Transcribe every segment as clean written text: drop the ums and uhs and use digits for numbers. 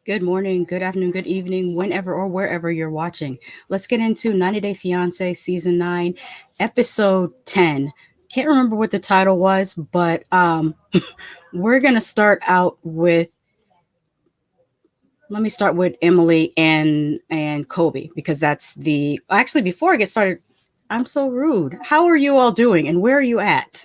Good morning, good afternoon, good evening, whenever or wherever you're watching. Let's get into 90 Day Fiance Season 9, Episode 10. Can't remember what the title was, but we're going to start out with, let me start with Emily and Kobe, because that's the, actually, before I get started, I'm so rude. How are you all doing and where are you at?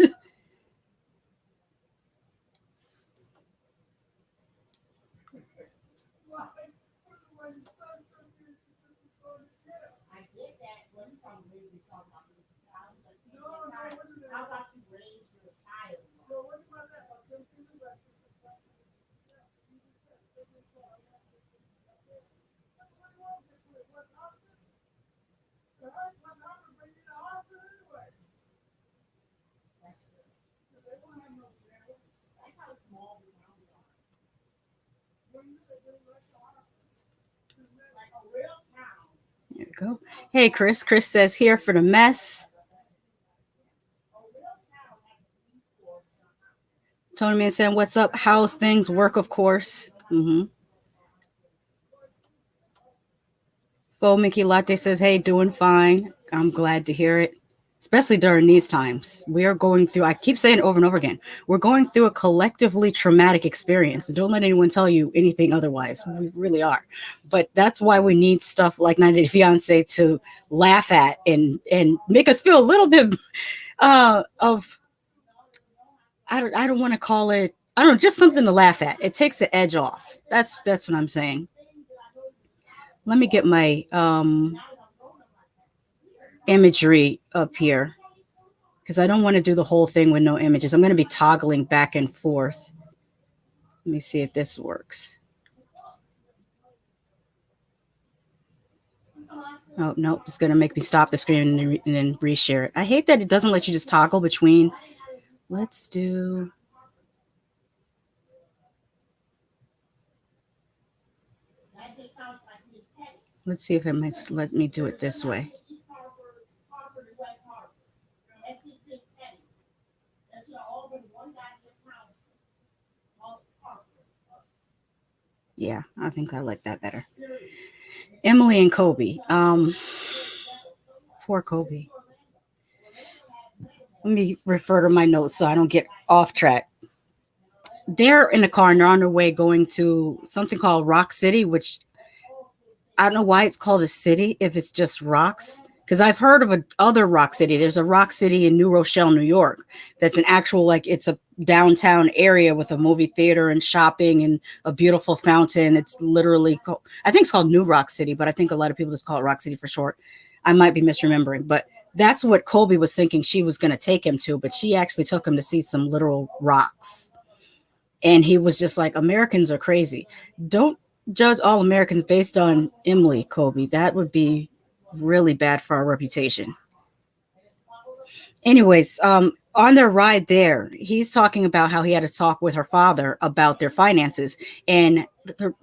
There you go. Hey, Chris. Chris says here for the mess. Tony Man saying, what's up? How's things? Work, of course. Faux Mickey Latte says, hey, doing fine. I'm glad to hear it, especially during these times. We are going through, I keep saying it over and over again, we're going through a collectively traumatic experience. Don't let anyone tell you anything otherwise. We really are. But that's why we need stuff like 90 Day Fiance to laugh at and make us feel a little bit of, I don't want to call it, I don't know, just something to laugh at. It takes the edge off. That's what I'm saying. Let me get my imagery up here because I don't want to do the whole thing with no images. I'm going to be toggling back and forth. Let me see if this works. Oh, no, it's going to make me stop the screen and then reshare it. I hate that it doesn't let you just toggle between. Let's do... Let's see if it might let me do it this way. Yeah, I think I like that better. Emily and Kobe. Poor Kobe. Let me refer to my notes so I don't get off track. They're in the car and they're on their way going to something called Rock City, which I don't know why it's called a city if it's just rocks. Because I've heard of a other rock city. There's a rock city in New Rochelle, New York. That's an actual, like, it's a downtown area with a movie theater and shopping and a beautiful fountain. It's literally I think it's called New Rock City, but I think a lot of people just call it Rock City for short. I might be misremembering, but that's what Colby was thinking she was going to take him to, but she actually took him to see some literal rocks. And he was just like, Americans are crazy. Don't judge all Americans based on Emily, Colby. That would be really bad for our reputation. Anyways, on their ride there, he's talking about how he had a talk with her father about their finances, and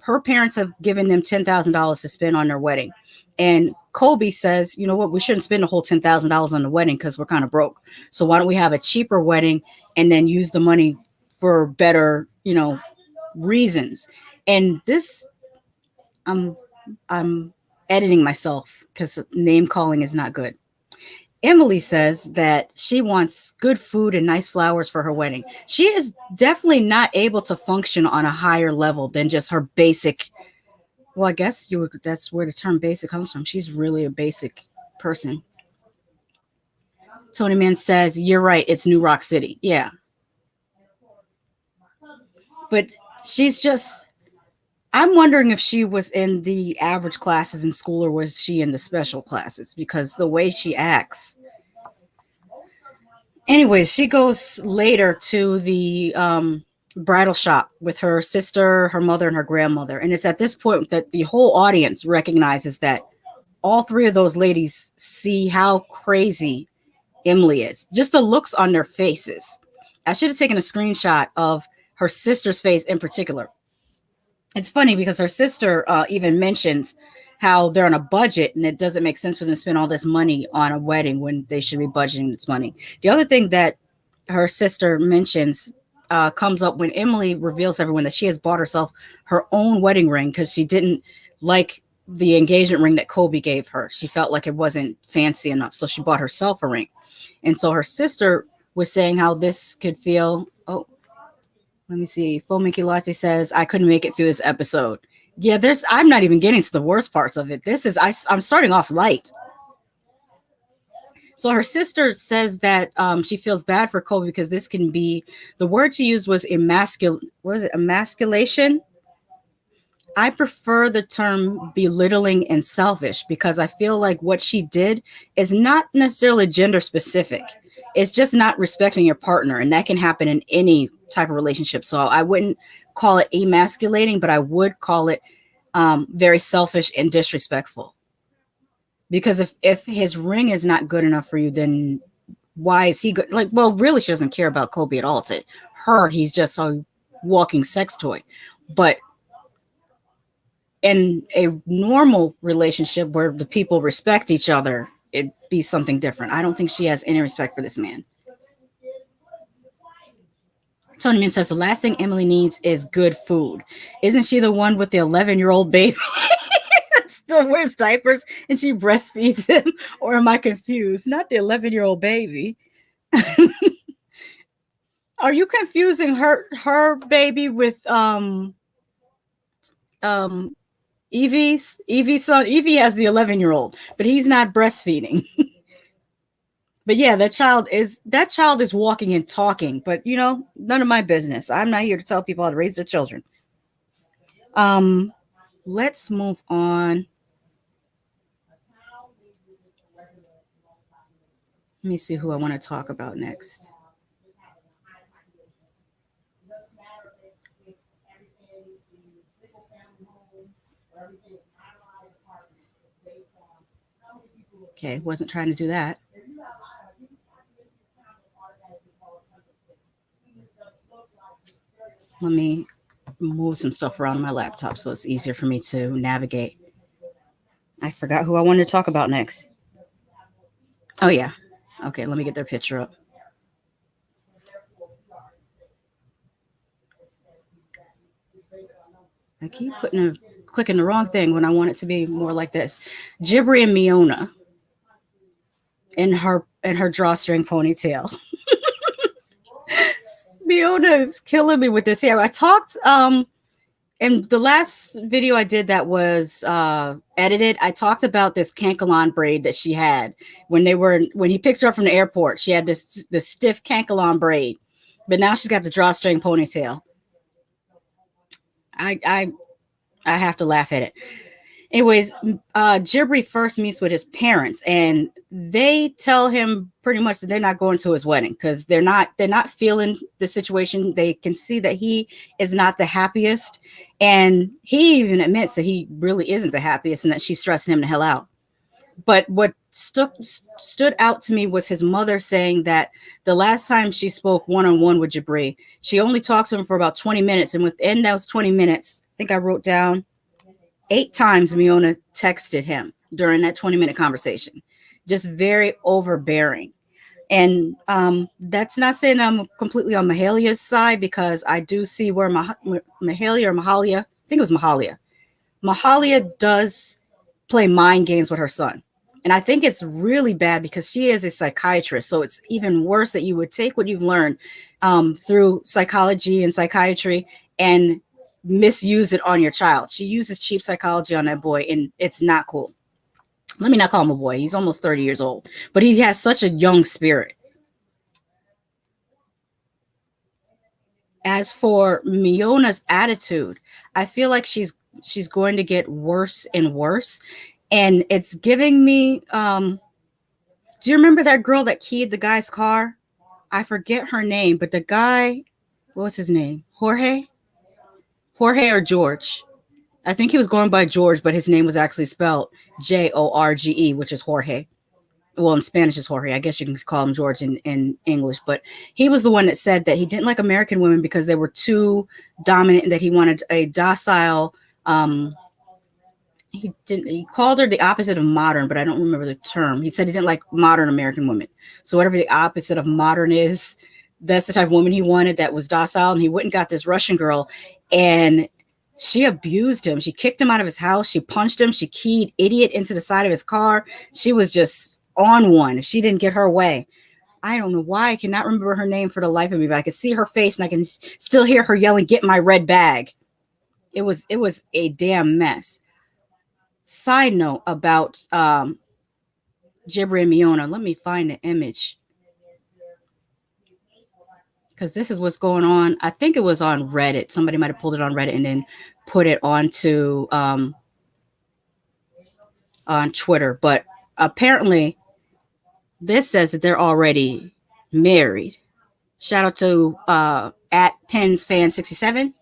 her parents have given them $10,000 to spend on their wedding. And Colby says, you know what, we shouldn't spend the whole $10,000 on the wedding because we're kind of broke. So why don't we have a cheaper wedding and then use the money for better, reasons. And this, I'm editing myself because name calling is not good. Emily says that she wants good food and nice flowers for her wedding. She is definitely not able to function on a higher level than just her basic. Well, I guess that's where the term basic comes from. She's really a basic person. Tony Man says, you're right. It's New Rock City. Yeah. But she's just, I'm wondering if she was in the average classes in school or was she in the special classes, because the way she acts. Anyways, she goes later to the bridal shop with her sister, her mother, and her grandmother. And it's at this point that the whole audience recognizes that all three of those ladies see how crazy Emily is. Just the looks on their faces. I should have taken a screenshot of her sister's face in particular. It's funny because her sister even mentions how they're on a budget and it doesn't make sense for them to spend all this money on a wedding when they should be budgeting this money. The other thing that her sister mentions comes up when Emily reveals to everyone that she has bought herself her own wedding ring because she didn't like the engagement ring that Colby gave her. She felt like it wasn't fancy enough, so she bought herself a ring. And so her sister was saying how this could feel. Oh, let me see. Full Mickey Latte says, I couldn't make it through this episode. Yeah, I'm not even getting to the worst parts of it. I'm starting off light. So her sister says that she feels bad for Colby because this can be, the word she used was emasculation? I prefer the term belittling and selfish because I feel like what she did is not necessarily gender specific. It's just not respecting your partner, and that can happen in any type of relationship. So I wouldn't call it emasculating, but I would call it very selfish and disrespectful. Because if his ring is not good enough for you, then why is he good? Like, well, really, she doesn't care about Colby at all. To her, he's just a walking sex toy. But in a normal relationship where the people respect each other, it'd be something different. I don't think she has any respect for this man. Tony Man says the last thing Emily needs is good food. Isn't she the one with the 11-year-old baby? Still wears diapers and she breastfeeds him? Or am I confused? Not the 11-year-old baby. Are you confusing her baby with Evie's son? Evie has the 11-year-old, but he's not breastfeeding. But yeah, that child is walking and talking, but none of my business. I'm not here to tell people how to raise their children. Let's move on. Let me see who I want to talk about next. Okay, wasn't trying to do that. Let me move some stuff around on my laptop so it's easier for me to navigate. I forgot who I wanted to talk about next. Oh, yeah. Okay, let me get their picture up. I keep clicking the wrong thing when I want it to be more like this. Jibri and Miona in her drawstring ponytail. Miona is killing me with this hair. I talked And the last video I did that was edited, I talked about this cankalon braid that she had when he picked her up from the airport. She had this stiff cankalon braid, but now she's got the drawstring ponytail. I I have to laugh at it. Anyways, Jibri first meets with his parents, and they tell him pretty much that they're not going to his wedding because they're not feeling the situation. They can see that he is not the happiest, and he even admits that he really isn't the happiest, and that she's stressing him the hell out. But what stood out to me was his mother saying that the last time she spoke one-on-one with Jibri, she only talked to him for about 20 minutes, and within those 20 minutes, I think I wrote down 8 times Miona texted him during that 20-minute conversation, just very overbearing. And that's not saying I'm completely on Mahalia's side, because I do see where Mahalia, I think it was Mahalia does play mind games with her son. And I think it's really bad because she is a psychiatrist. So it's even worse that you would take what you've learned through psychology and psychiatry and misuse it on your child. She uses cheap psychology on that boy, and it's not cool. Let me not call him a boy. He's almost 30 years old, but he has such a young spirit. As for Miona's attitude, I feel like she's going to get worse and worse. And it's giving me, do you remember that girl that keyed the guy's car? I forget her name, but the guy, what was his name? Jorge or George? I think he was going by George, but his name was actually spelled Jorge, which is Jorge. Well, in Spanish is Jorge. I guess you can call him George in English. But he was the one that said that he didn't like American women because they were too dominant, and that he wanted a docile, he called her the opposite of modern, but I don't remember the term. He said he didn't like modern American women. So whatever the opposite of modern is, that's the type of woman he wanted, that was docile. And he went and got this Russian girl, and she abused him. She kicked him out of his house. She punched him. She keyed idiot into the side of his car. She was just on one. If she didn't get her way, I don't know why I cannot remember her name for the life of me, but I could see her face, and I can still hear her yelling, "Get my red bag." It was a damn mess. Side note about Jibri and Miona. Let me find the image, because this is what's going on. I think it was on Reddit. Somebody might have pulled it on Reddit and then put it onto on Twitter. But apparently this says that they're already married. Shout out to at PensFan67.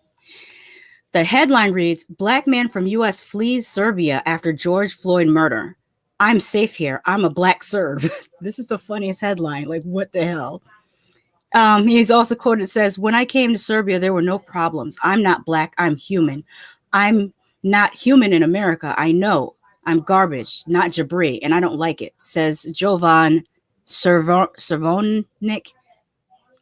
The headline reads, "Black man from U.S. flees Serbia after George Floyd murder. I'm safe here. I'm a black Serb." This is the funniest headline. Like, what the hell? He's also quoted, says, "When I came to Serbia, there were no problems. I'm not black. I'm human. I'm not human in America. I know. I'm garbage, not Jibri, and I don't like it," says Jovan Servonik.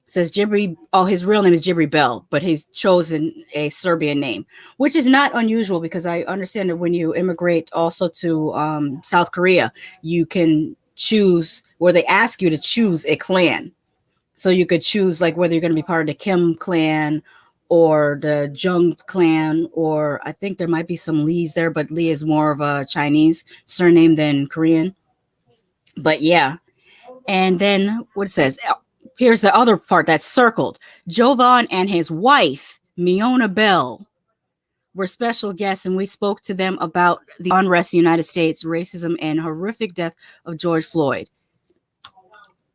Says Jibri, his real name is Jibri Bell, but he's chosen a Serbian name, which is not unusual, because I understand that when you immigrate also to South Korea, you can choose, or they ask you to choose a clan. So you could choose like whether you're going to be part of the Kim clan or the Jung clan, or I think there might be some Lees there, but Lee is more of a Chinese surname than Korean. But yeah. And then what it says, here's the other part that's circled. Jovan and his wife, Miona Bell, were special guests, and we spoke to them about the unrest in the United States, racism, and horrific death of George Floyd.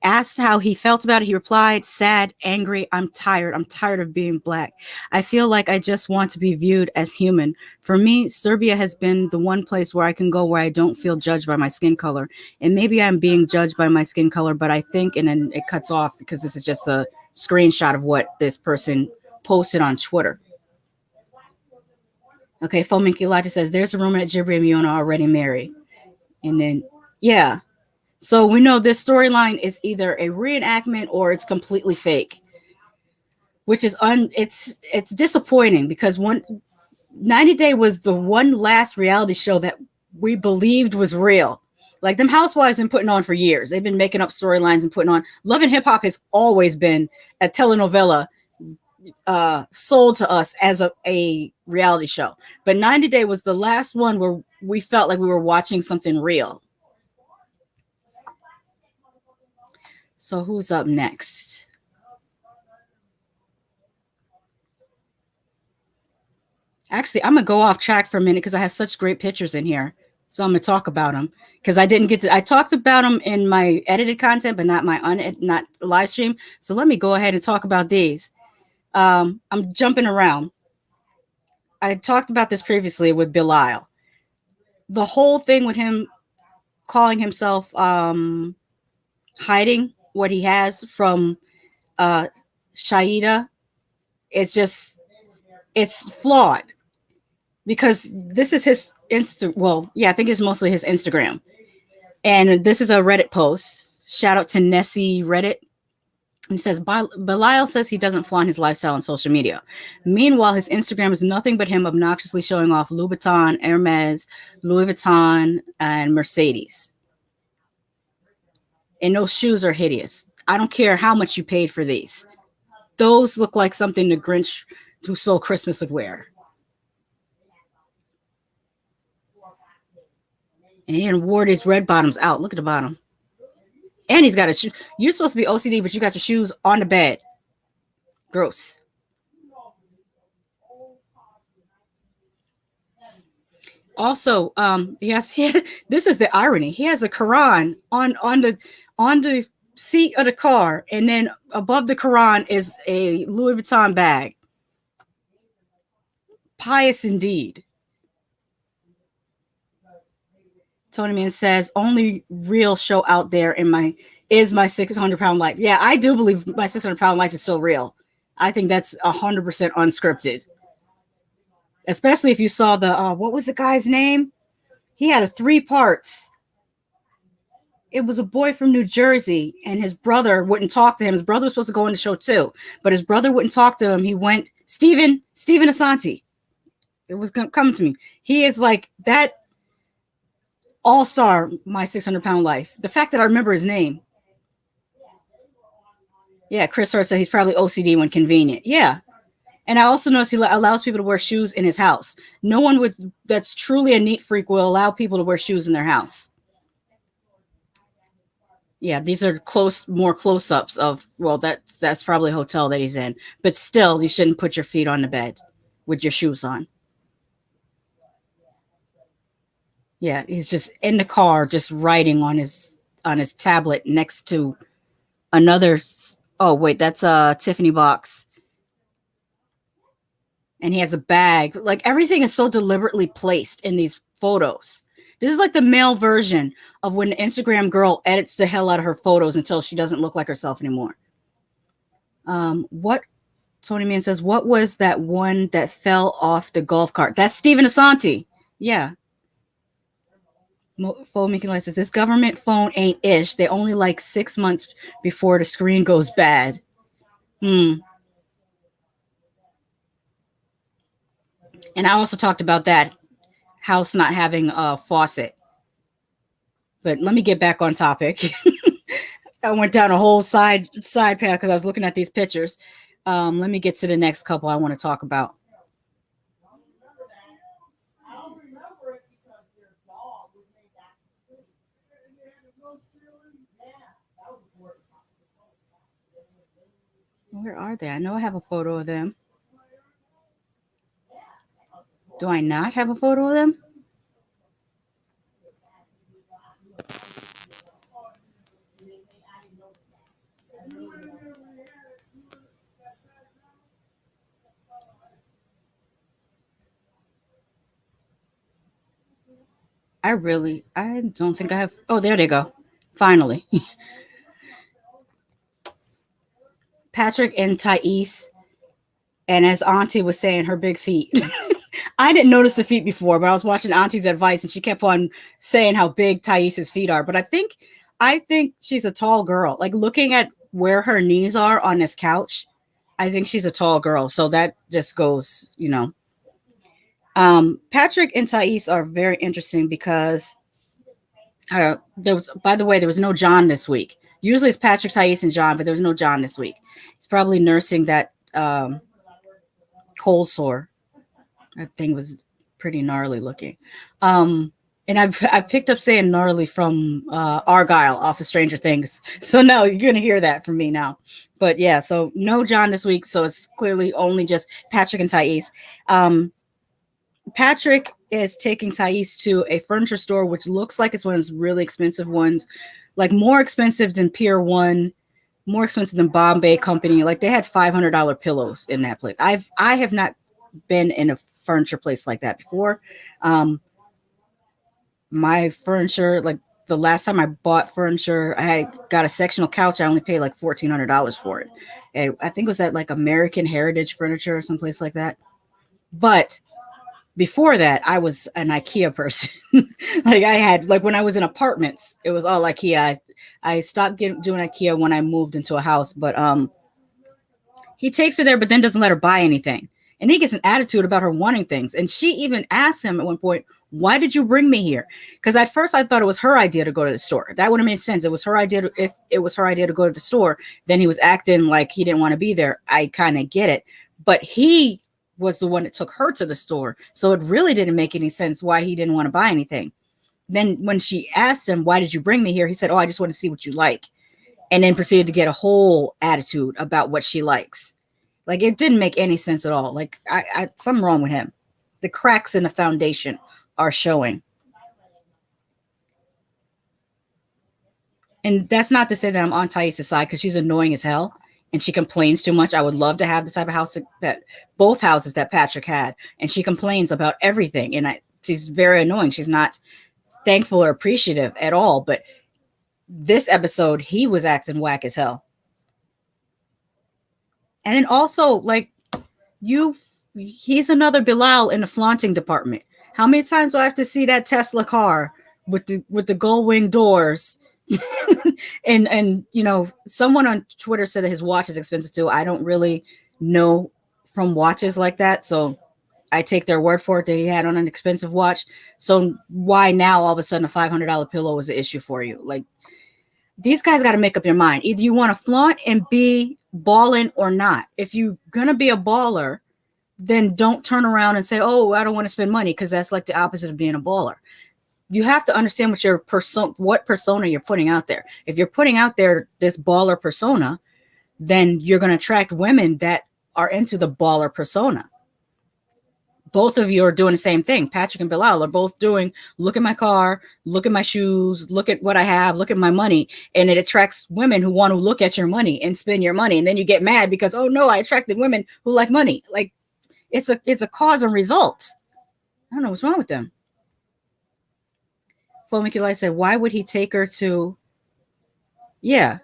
Asked how he felt about it, he replied, "Sad, angry, I'm tired. I'm tired of being black. I feel like I just want to be viewed as human. For me, Serbia has been the one place where I can go where I don't feel judged by my skin color. And maybe I'm being judged by my skin color, but I think," and then it cuts off because this is just a screenshot of what this person posted on Twitter. Okay, Fominki Latte says, "There's a rumor that Jibri and Miona are already married." And then, yeah. So we know this storyline is either a reenactment or it's completely fake, which is it's disappointing, because 90 Day was the one last reality show that we believed was real. Like, them housewives have been putting on for years. They've been making up storylines and putting on. Love and Hip Hop has always been a telenovela sold to us as a reality show. But 90 Day was the last one where we felt like we were watching something real. So who's up next? Actually, I'm gonna go off track for a minute because I have such great pictures in here. So I'm gonna talk about them because I didn't get to. I talked about them in my edited content, but not my not live stream. So let me go ahead and talk about these. I'm jumping around. I talked about this previously with Bilal. The whole thing with him calling himself hiding what he has from Shaeeda, it's flawed because this is his I think it's mostly his Instagram. And this is a Reddit post. Shout out to Nessie Reddit. He says, Belial says he doesn't flaunt his lifestyle on social media. Meanwhile, his Instagram is nothing but him obnoxiously showing off Louboutin, Hermes, Louis Vuitton, and Mercedes. And those shoes are hideous. I don't care how much you paid for these. Those look like something the Grinch who stole Christmas would wear. And he wore these red bottoms out. Look at the bottom. And he's got a shoe. You're supposed to be OCD, but you got your shoes on the bed. Gross. Also, this is the irony. He has a Quran on the seat of the car, and then above the Quran is a Louis Vuitton bag. Pious indeed. Tony Man says, only real show out there is my 600-pound life. Yeah, I do believe my 600-pound life is still real. I think that's 100% unscripted. Especially if you saw the, what was the guy's name? He had 3 parts. It was a boy from New Jersey, and his brother wouldn't talk to him. His brother was supposed to go on the show too, but his brother wouldn't talk to him. He went, Stephen Asante. It was coming to me. He is like that all-star, my 600-pound life. The fact that I remember his name. Yeah, Chris Hurt said he's probably OCD when convenient. Yeah. And I also noticed he allows people to wear shoes in his house. No one that's truly a neat freak will allow people to wear shoes in their house. Yeah, these are more close-ups of, well, that's probably a hotel that he's in. But still, you shouldn't put your feet on the bed with your shoes on. Yeah, he's just in the car, just writing on his tablet next to another. Oh wait, that's a Tiffany box, and he has a bag. Like everything is so deliberately placed in these photos. This is like the male version of when the Instagram girl edits the hell out of her photos until she doesn't look like herself anymore. What Tony Man says? What was that one that fell off the golf cart? That's Stephen Asante. Yeah. Phone making says this government phone ain't ish. They only like 6 months before the screen goes bad. And I also talked about that house not having a faucet. But let me get back on topic. I went down a whole side path because I was looking at these pictures. Let me get to the next couple I want to talk about. Where are they? I know I have a photo of them. Do I not have a photo of them? I don't think I have. Oh, there they go. Finally. Patrick and Thais, and as Auntie was saying, her big feet. I didn't notice the feet before, but I was watching Auntie's advice, and she kept on saying how big Thais's feet are. But I think she's a tall girl. Like looking at where her knees are on this couch, I think she's a tall girl. So that just goes, Patrick and Thais are very interesting because there was no John this week. Usually it's Patrick, Thais, and John, but there was no John this week. It's probably nursing that cold sore. That thing was pretty gnarly looking. And I've picked up saying gnarly from Argyle off of Stranger Things. So no, you're gonna hear that from me now. But yeah, so no John this week. So it's clearly only just Patrick and Thais. Patrick is taking Thais to a furniture store, which looks like it's one of those really expensive ones, like more expensive than Pier One, more expensive than Bombay Company. Like they had $500 pillows in that place. I have not been in a furniture place like that before. My furniture, like the last time I bought furniture, I got a sectional couch. I only paid like $1,400 for it. And I think it was at like American Heritage Furniture or someplace like that. But before that, I was an IKEA person. Like I had, like when I was in apartments, it was all IKEA. I stopped doing IKEA when I moved into a house, but he takes her there, but then doesn't let her buy anything. And he gets an attitude about her wanting things. And she even asked him at one point, why did you bring me here? Because at first I thought it was her idea to go to the store. That would have made sense. It was her idea. If it was her idea to go to the store, then he was acting like he didn't want to be there. I kind of get it. But he was the one that took her to the store. So it really didn't make any sense why he didn't want to buy anything. Then when she asked him, why did you bring me here? He said, oh, I just want to see what you like. And then proceeded to get a whole attitude about what she likes. Like it didn't make any sense at all. Like something wrong with him. The cracks in the foundation are showing. And that's not to say that I'm on Thais' side because she's annoying as hell and she complains too much. I would love to have the type of house that both houses that Patrick had, and she complains about everything. And she's very annoying. She's not thankful or appreciative at all. But this episode, he was acting whack as hell. And then also, like, he's another Bilal in the flaunting department. How many times do I have to see that Tesla car with the gold wing doors? and you know, someone on Twitter said that his watch is expensive too. I don't really know from watches like that, so I take their word for it that he had on an expensive watch. So why now all of a sudden a $500 pillow is an issue for you? Like, these guys got to make up your mind. Either you want to flaunt and be balling or not. If you're gonna be a baller, then don't turn around and say, oh, I don't want to spend money, because that's like the opposite of being a baller. You have to understand what persona you're putting out there. If you're putting out there this baller persona, then you're going to attract women that are into the baller persona. Both of you are doing the same thing. Patrick and Bilal are both doing, look at my car, look at my shoes, look at what I have, look at my money. And it attracts women who want to look at your money and spend your money. And then you get mad because, oh no, I attracted women who like money. Like, it's a cause and result. I don't know what's wrong with them. Fomikilai said, why would he take her to? Yeah.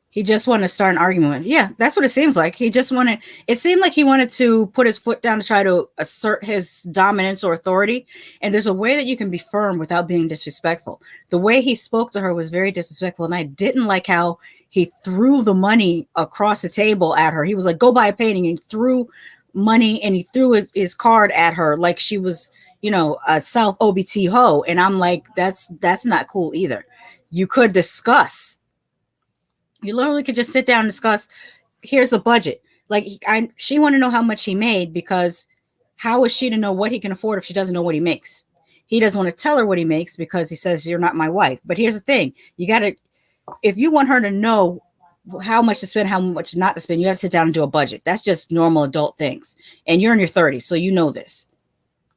He just wanted to start an argument. Yeah, that's what it seems like. It seemed like he wanted to put his foot down to try to assert his dominance or authority. And there's a way that you can be firm without being disrespectful. The way he spoke to her was very disrespectful. And I didn't like how he threw the money across the table at her. He was like, go buy a painting, and threw money, and he threw his card at her like she was, you know, a South OBT hoe. And I'm like, that's not cool either. You could discuss. You literally could just sit down and discuss, here's the budget. Like, she wanted to know how much he made, because how is she to know what he can afford if she doesn't know what he makes? He doesn't want to tell her what he makes because he says, you're not my wife. But here's the thing. If you want her to know how much to spend, how much not to spend, you have to sit down and do a budget. That's just normal adult things. And you're in your 30s, so you know this.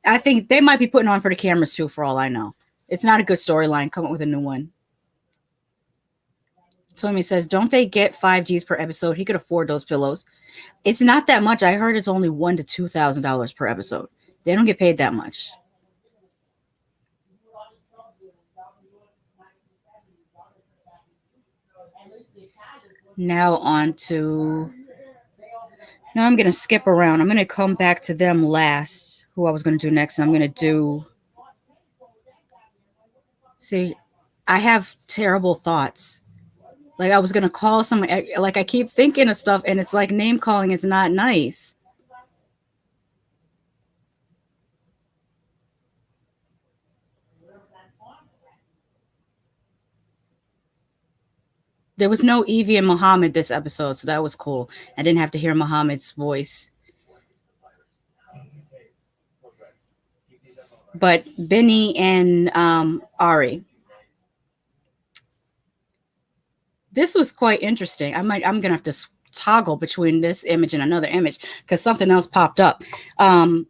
I think they might be putting on for the cameras too, for all I know. It's not a good storyline. Come up with a new one. Tommy says, don't they get 5 G's per episode? He could afford those pillows. It's not that much. I heard it's only $1,000 to $2,000 per episode. They don't get paid that much. Now I'm going to skip around. I'm going to come back to them last, who I was going to do next. And I'm going to do... See, I have terrible thoughts. Like, I was going to call someone, like, I keep thinking of stuff, and it's like name calling is not nice. There was no Evie and Muhammad this episode, so that was cool. I didn't have to hear Muhammad's voice. But Bini and Ari, this was quite interesting. I'm gonna have to toggle between this image and another image because something else popped up. Um,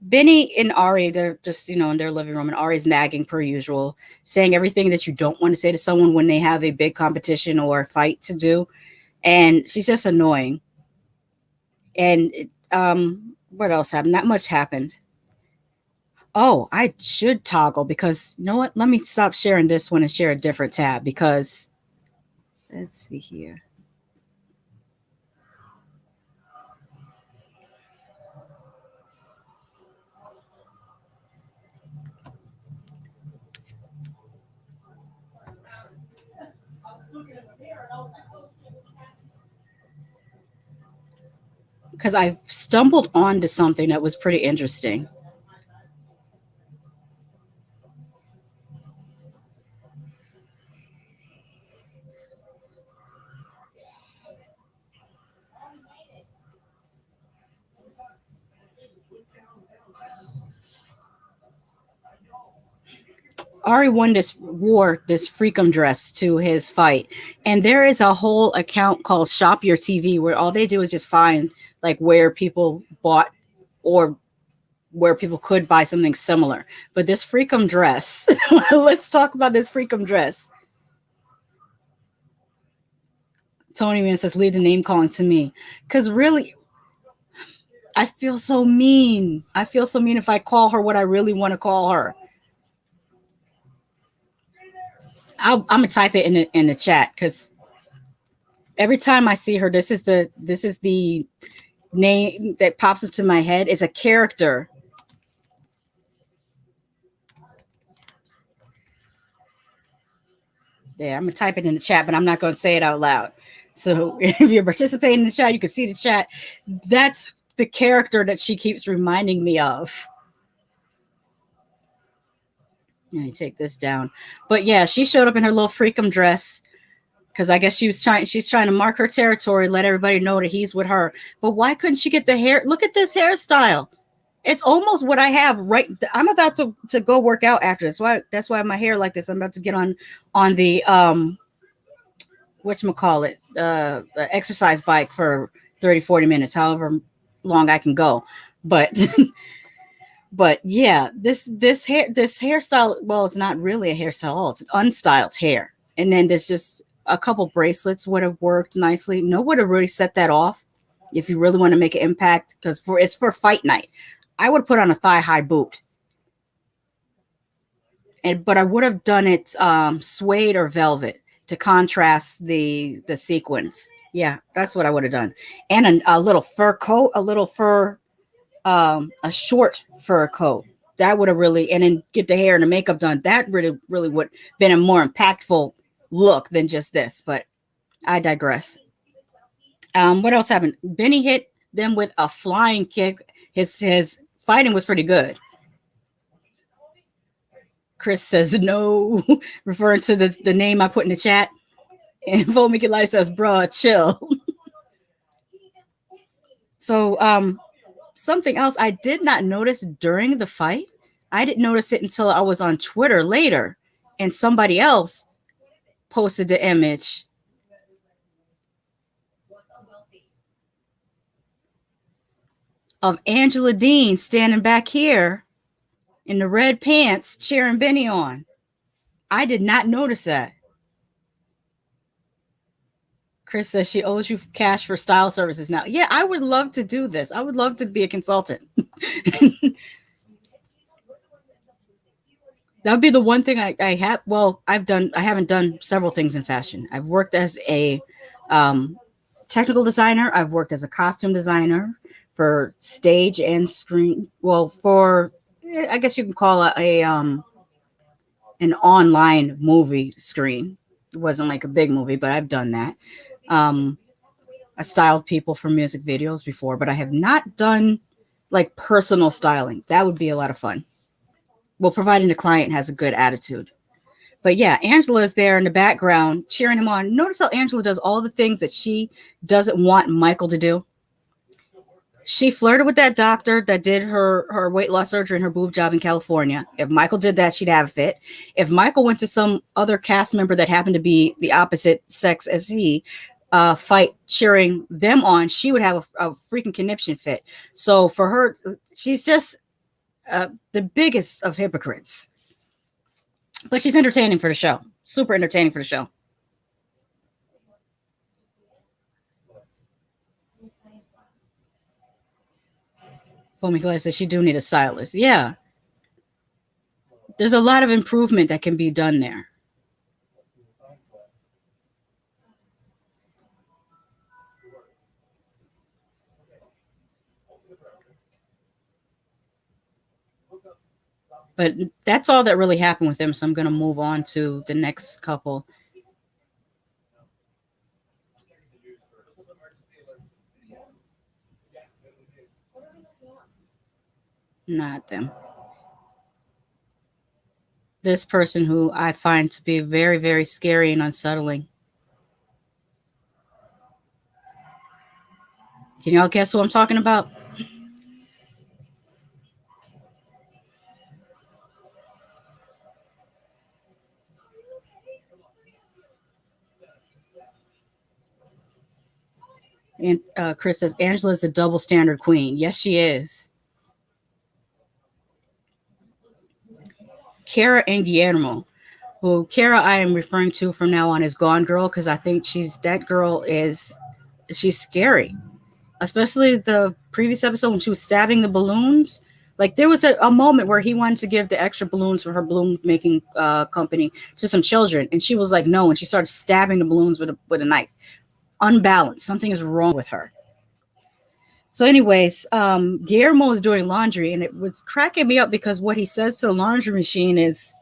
Bini and Ari, they're just, in their living room, and Ari's nagging per usual, saying everything that you don't want to say to someone when they have a big competition or fight to do. And she's just annoying. And what else happened? Not much happened. Oh, I should toggle because you know what? Let me stop sharing this one and share a different tab because let's see here. Because I stumbled onto something that was pretty interesting. Ari wore this freakum dress to his fight, and there is a whole account called Shop Your TV where all they do is just find like where people bought or where people could buy something similar. But this freakum dress, let's talk about this freakum dress. Tony Man says, leave the name calling to me. Because really, I feel so mean. I feel so mean if I call her what I really want to call her. I'm gonna type it in the chat because every time I see her, this is the name that pops into my head. Is a character. There, I'm gonna type it in the chat, but I'm not gonna say it out loud. So if you're participating in the chat, you can see the chat. That's the character that she keeps reminding me of. Let me take this down. But yeah, she showed up in her little freakum dress because I guess she's trying to mark her territory, let everybody know that he's with her. But why couldn't she get the hair? Look at this hairstyle. It's almost what I have right. I'm about to go work out after this. That's why my hair like this. I'm about to get on the whatchamacallit, the exercise bike for 30-40 minutes, however long I can go. But but yeah, this hairstyle, well, it's not really a hairstyle at all. It's an unstyled hair. And then there's just a couple bracelets would have worked nicely. No would have really set that off if you really want to make an impact because it's for fight night. I would put on a thigh high boot. But I would have done it suede or velvet to contrast the sequins. Yeah, that's what I would have done. And a little fur coat, a short fur coat. That would have really, and then get the hair and the makeup done. That really would have been a more impactful look than just this. But I digress. What else happened? Benny hit them with a flying kick. His fighting was pretty good. Chris says no, referring to the name I put in the chat. And Mickey Light says, bruh, chill. So something else I did not notice during the fight. I didn't notice it until I was on Twitter later, and somebody else posted the image of Angela Dean standing back here in the red pants cheering Benny on. I did not notice that. Chris says she owes you cash for style services now. Yeah, I would love to do this. I would love to be a consultant. That would be the one thing I have. Well, I haven't done several things in fashion. I've worked as a technical designer. I've worked as a costume designer for stage and screen. Well, I guess you can call it an online movie screen. It wasn't like a big movie, but I've done that. I styled people for music videos before, but I have not done like personal styling. That would be a lot of fun. Well, providing the client has a good attitude. But yeah, Angela is there in the background cheering him on. Notice how Angela does all the things that she doesn't want Michael to do. She flirted with that doctor that did her weight loss surgery and her boob job in California. If Michael did that, she'd have a fit. If Michael went to some other cast member that happened to be the opposite sex as he, fight cheering them on, she would have a freaking conniption fit. So for her, she's just the biggest of hypocrites. But she's entertaining for the show. Super entertaining for the show. Foamy Clay says she do need a stylist. Yeah. There's a lot of improvement that can be done there. But that's all that really happened with them. So I'm going to move on to the next couple. Not them. This person who I find to be very, very scary and unsettling. Can y'all guess who I'm talking about? And Chris says Angela's the double standard queen. Yes, she is. Kara and Guillermo, who Kara I am referring to from now on as Gone Girl, because I think she's scary. Especially the previous episode when she was stabbing the balloons. Like there was a moment where he wanted to give the extra balloons for her balloon making company to some children, and she was like, no, and she started stabbing the balloons with a knife. Unbalanced. Something is wrong with her. So, anyways, Guillermo is doing laundry, and it was cracking me up because what he says to the laundry machine is,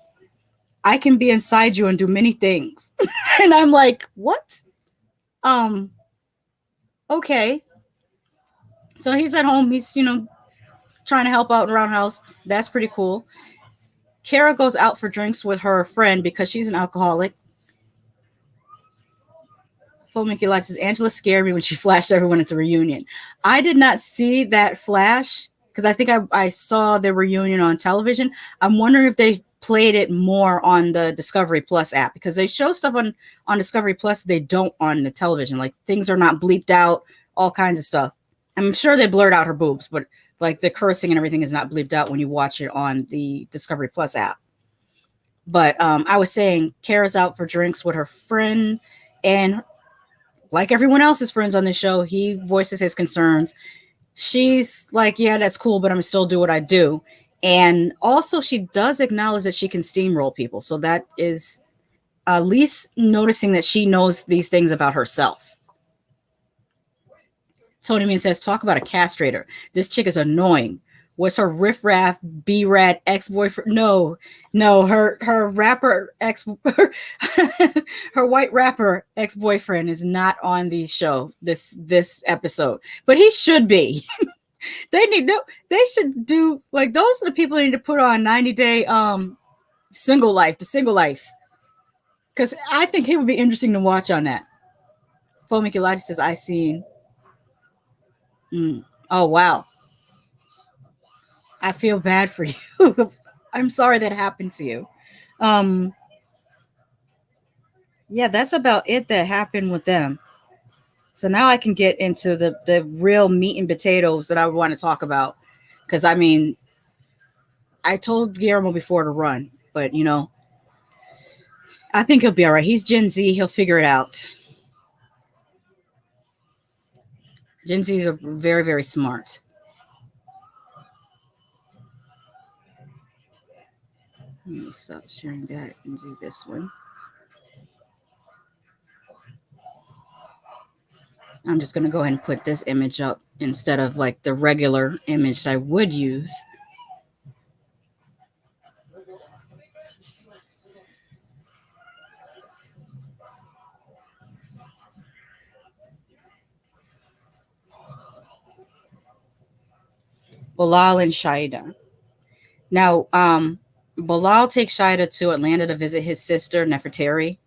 "I can be inside you and do many things," and I'm like, "What?" Okay. So he's at home. He's trying to help out around house. That's pretty cool. Kara goes out for drinks with her friend because she's an alcoholic. Full Mickey Life says Angela scared me when she flashed everyone at the reunion. I did not see that flash because I think I saw the reunion on television. I'm wondering if they played it more on the Discovery Plus app because they show stuff on Discovery Plus they don't on the television. Like things are not bleeped out, all kinds of stuff. I'm sure they blurred out her boobs, but like the cursing and everything is not bleeped out when you watch it on the Discovery Plus app. But I was saying Kara's out for drinks with her friend, and like everyone else's friends on this show, he voices his concerns. She's like, yeah, that's cool, but I'm still do what I do. And also she does acknowledge that she can steamroll people. So that is at least noticing that she knows these things about herself. Tony Mean says, talk about a castrator. This chick is annoying. Was her riffraff B-Rad ex-boyfriend? No, her rapper her white rapper ex-boyfriend is not on the show this episode, but he should be. They should do like those are the people that need to put on 90-day single life, because I think he would be interesting to watch on that. Foamy Elijah says, I seen. Oh wow. I feel bad for you. I'm sorry that happened to you. Yeah, that's about it that happened with them. So now I can get into the real meat and potatoes that I want to talk about. Because, I mean, I told Guillermo before to run. But, I think he'll be all right. He's Gen Z. He'll figure it out. Gen Zs are very, very smart. Let me stop sharing that and do this one. I'm just going to go ahead and put this image up instead of like the regular image that I would use. Bilal and Shaeeda. Now, Bilal takes Shaeeda to Atlanta to visit his sister, Nefertari,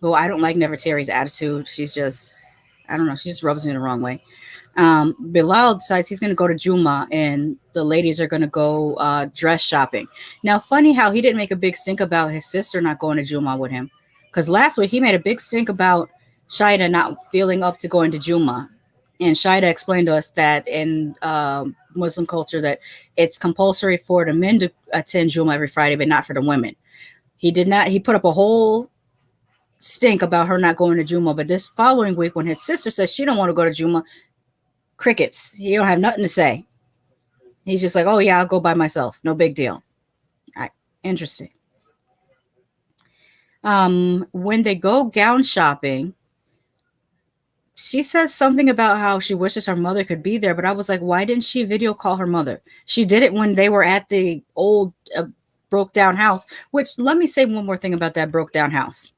who I don't like Nefertari's attitude. She's just, I don't know, she just rubs me the wrong way. Bilal decides he's going to go to Juma and the ladies are going to go dress shopping. Now, funny how he didn't make a big stink about his sister not going to Juma with him. Because last week he made a big stink about Shaeeda not feeling up to going to Juma. And Shaeeda explained to us that in Muslim culture that it's compulsory for the men to attend Juma every Friday, but not for the women. He did not. He put up a whole stink about her not going to Juma. But this following week, when his sister says she don't want to go to Juma, crickets. He don't have nothing to say. He's just like, oh yeah, I'll go by myself. No big deal. All right. Interesting. When they go gown shopping, she says something about how she wishes her mother could be there, but I was like, why didn't she video call her mother? She did it when they were at the old broke down house, which let me say one more thing about that broke down house.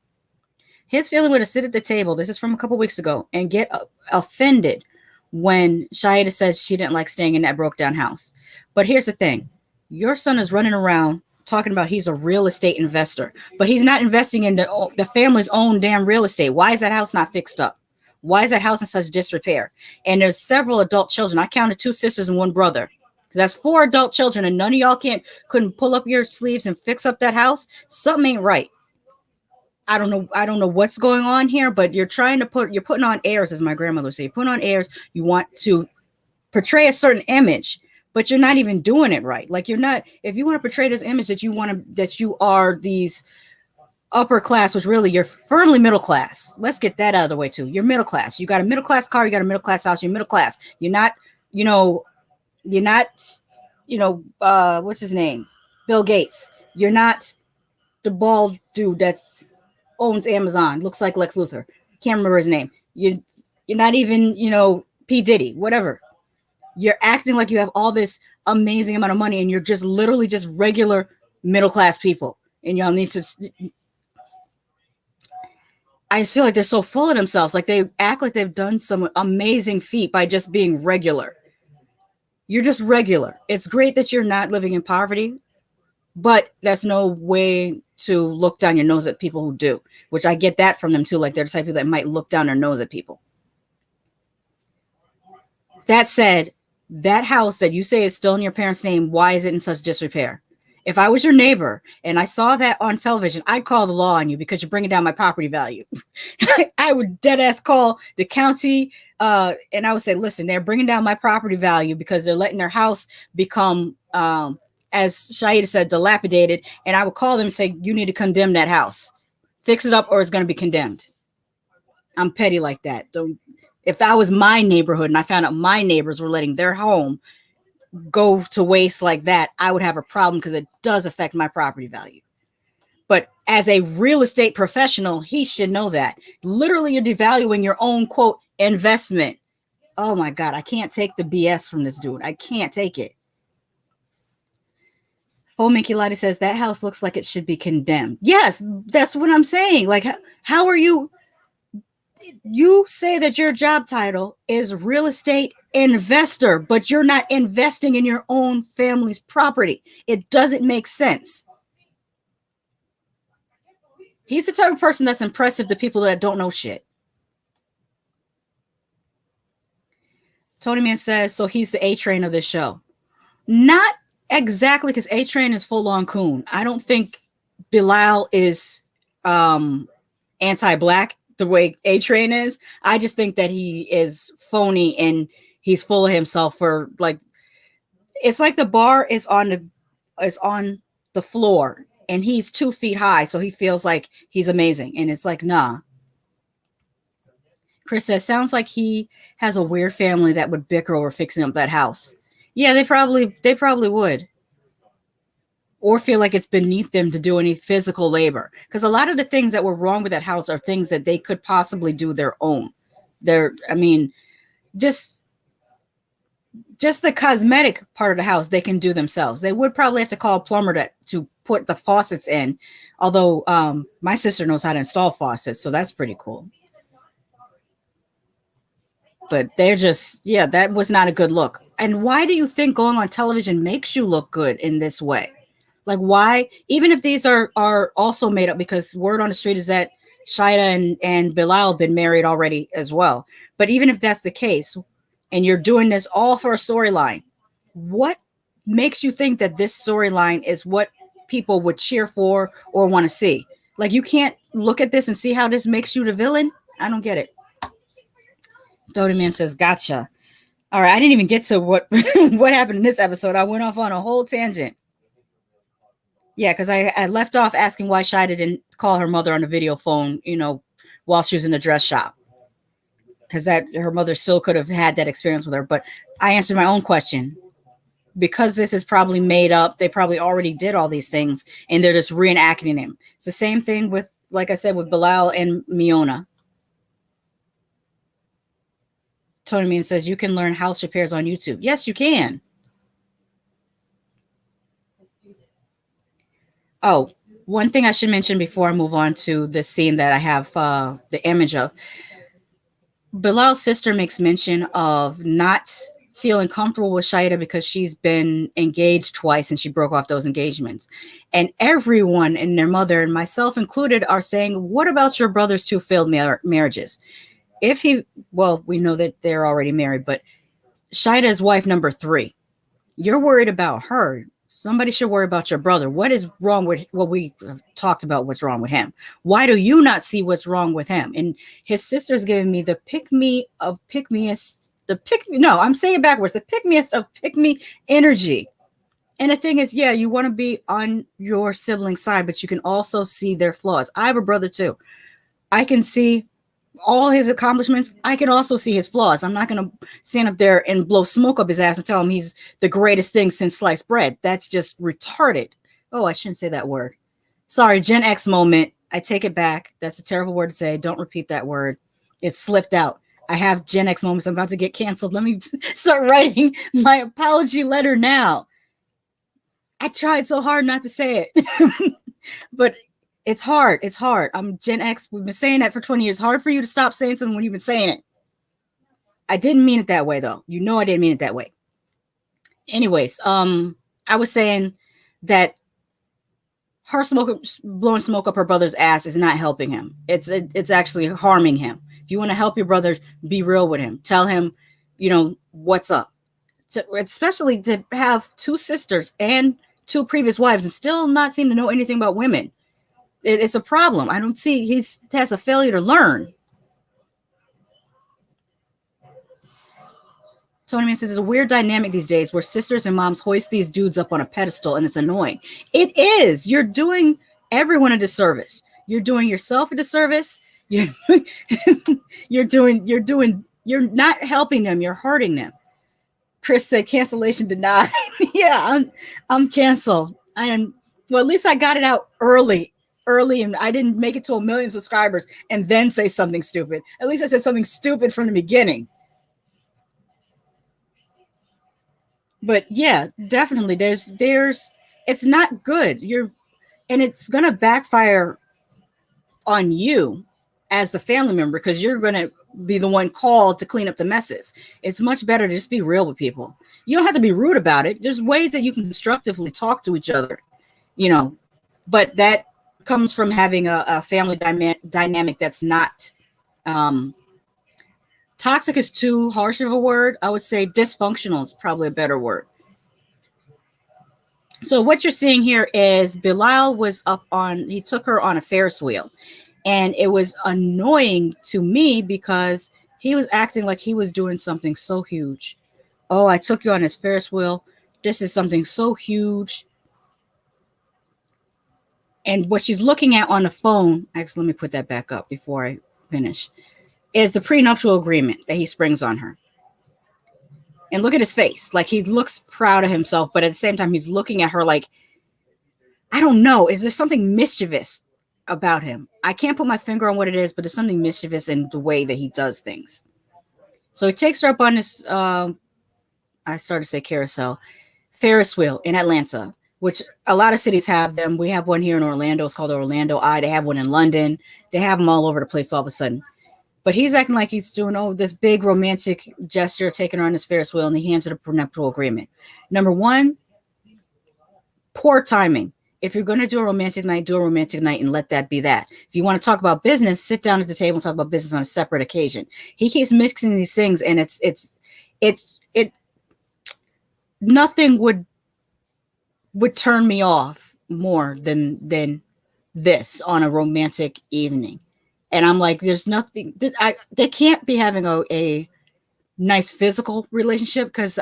His feeling would have sit at the table, this is from a couple weeks ago, and get offended when Shaeeda said she didn't like staying in that broke down house. But here's the thing. Your son is running around talking about he's a real estate investor, but he's not investing in the family's own damn real estate. Why is that house not fixed up? Why is that house in such disrepair? And there's several adult children. I counted 2 sisters and 1 brother. That's 4 adult children, and none of y'all couldn't pull up your sleeves and fix up that house. Something ain't right. I don't know what's going on here, but you're putting on airs, as my grandmother would say. You're putting on airs. You want to portray a certain image, but you're not even doing it right. Like you're not, if you want to portray this image that you are these upper class, which really you're firmly middle class. Let's get that out of the way too. You're middle class. You got a middle class car. You got a middle class house. You're middle class. You're not, what's his name? Bill Gates. You're not the bald dude that's owns Amazon, looks like Lex Luthor. Can't remember his name. You're not even, P. Diddy, whatever. You're acting like you have all this amazing amount of money and you're just literally just regular middle class people. And y'all need to, I just feel like they're so full of themselves. Like they act like they've done some amazing feat by just being regular. You're just regular. It's great that you're not living in poverty, but that's no way to look down your nose at people who do, which I get that from them too. Like they're the type of people that might look down their nose at people. That said, that house that you say is still in your parents' name, why is it in such disrepair? If I was your neighbor and I saw that on television, I'd call the law on you because you're bringing down my property value. I would dead ass call the county and I would say, listen, they're bringing down my property value because they're letting their house become as Shaeeda said, dilapidated, and I would call them and say, you need to condemn that house. Fix it up or it's going to be condemned. I'm petty like that. If I was my neighborhood and I found out my neighbors were letting their home go to waste like that, I would have a problem because it does affect my property value. But as a real estate professional, he should know that. Literally, you're devaluing your own, quote, investment. Oh, my God. I can't take the BS from this dude. I can't take it. Fominky Lottie says that house looks like it should be condemned. Yes, that's what I'm saying. Like, how are you? You say that your job title is real estate investor, but you're not investing in your own family's property. It doesn't make sense. He's the type of person that's impressive to people that don't know shit. Tony Man says, so he's the A-Train of this show. Not exactly, because A-Train is full-on coon. I don't think Bilal is anti-black the way A-Train is. I just think that he is phony and he's full of himself for like, it's like the bar is on the floor and he's 2 feet high, so he feels like he's amazing. And it's like, nah. Chris says, sounds like he has a weird family that would bicker over fixing up that house. Yeah, they probably would. Or feel like it's beneath them to do any physical labor. Because a lot of the things that were wrong with that house are things that they could possibly do their own. Just the cosmetic part of the house, they can do themselves. They would probably have to call a plumber to put the faucets in. Although my sister knows how to install faucets, so that's pretty cool. But they're just, yeah, that was not a good look. And why do you think going on television makes you look good in this way? Like, why? Even if these are also made up, because word on the street is that Shaeeda and Bilal have been married already as well. But even if that's the case, and you're doing this all for a storyline. What makes you think that this storyline is what people would cheer for or want to see? Like, you can't look at this and see how this makes you the villain. I don't get it. Doty Man says, gotcha. All right, I didn't even get to what what happened in this episode. I went off on a whole tangent. Yeah, because I left off asking why Shaeeda didn't call her mother on the video phone, while she was in the dress shop. Because that her mother still could have had that experience with her. But I answered my own question. Because this is probably made up, they probably already did all these things, and they're just reenacting them. It's the same thing with, like I said, with Bilal and Miona. Tony Mean says, you can learn house repairs on YouTube. Yes, you can. Oh, one thing I should mention before I move on to the scene that I have the image of. Bilal's sister makes mention of not feeling comfortable with Shaeeda because she's been engaged twice and she broke off those engagements. And everyone and their mother, and myself included, are saying, what about your brother's 2 failed marriages? We know that they're already married, but Shaeeda's wife number 3. You're worried about her. Somebody should worry about your brother. What is wrong with what we have talked about? What's wrong with him? Why do you not see what's wrong with him? And his sister's giving me the pick-me of pick-meest, I'm saying it backwards, the pick-meest of pick-me energy. And the thing is, yeah, you want to be on your sibling's side, but you can also see their flaws. I have a brother too. I can see all his accomplishments. I can also see his flaws. I'm not going to stand up there and blow smoke up his ass and tell him he's the greatest thing since sliced bread. That's just retarded. Oh, I shouldn't say that word. Sorry, Gen X moment. I take it back. That's a terrible word to say. Don't repeat that word. It slipped out. I have Gen X moments. I'm about to get canceled. Let me start writing my apology letter now. I tried so hard not to say it, but it's hard. It's hard. I'm Gen X. We've been saying that for 20 years. Hard for you to stop saying something when you've been saying it. I didn't mean it that way, though. I didn't mean it that way. Anyways, I was saying that her blowing smoke up her brother's ass is not helping him. It's actually harming him. If you want to help your brother, be real with him. Tell him, what's up. Especially to have 2 sisters and 2 previous wives and still not seem to know anything about women. It's a problem. I don't see he has a failure to learn. Tony Man says there's a weird dynamic these days where sisters and moms hoist these dudes up on a pedestal, and it's annoying. It is. You're doing everyone a disservice. You're doing yourself a disservice. You're not helping them. You're hurting them. Chris said cancellation denied. Yeah, I'm canceled. I am. Well, at least I got it out early, and I didn't make it to 1 million subscribers and then say something stupid. At least I said something stupid from the beginning. But yeah, definitely there's it's not good. And it's going to backfire on you as the family member because you're going to be the one called to clean up the messes. It's much better to just be real with people. You don't have to be rude about it. There's ways that you can constructively talk to each other, but that comes from having a family dynamic that's not toxic is too harsh of a word. I would say dysfunctional is probably a better word. So what you're seeing here is Bilal he took her on a Ferris wheel, and it was annoying to me because he was acting like he was doing something so huge. Oh, I took you on this Ferris wheel. This is something so huge. And what she's looking at on the phone, actually, let me put that back up before I finish, is the prenuptial agreement that he springs on her. And look at his face. Like, he looks proud of himself, but at the same time, he's looking at her like, I don't know. Is there something mischievous about him? I can't put my finger on what it is, but there's something mischievous in the way that he does things. So he takes her up on this, I started to say carousel, Ferris wheel in Atlanta, which a lot of cities have them. We have one here in Orlando. It's called the Orlando Eye. They have one in London. They have them all over the place all of a sudden. But he's acting like he's doing this big romantic gesture, taking her on this Ferris wheel, and he hands her the prenuptial agreement. Number one, poor timing. If you're going to do a romantic night, do a romantic night and let that be that. If you want to talk about business, sit down at the table and talk about business on a separate occasion. He keeps mixing these things, and it nothing would turn me off more than this on a romantic evening. And I'm like, there's nothing they can't be having a nice physical relationship because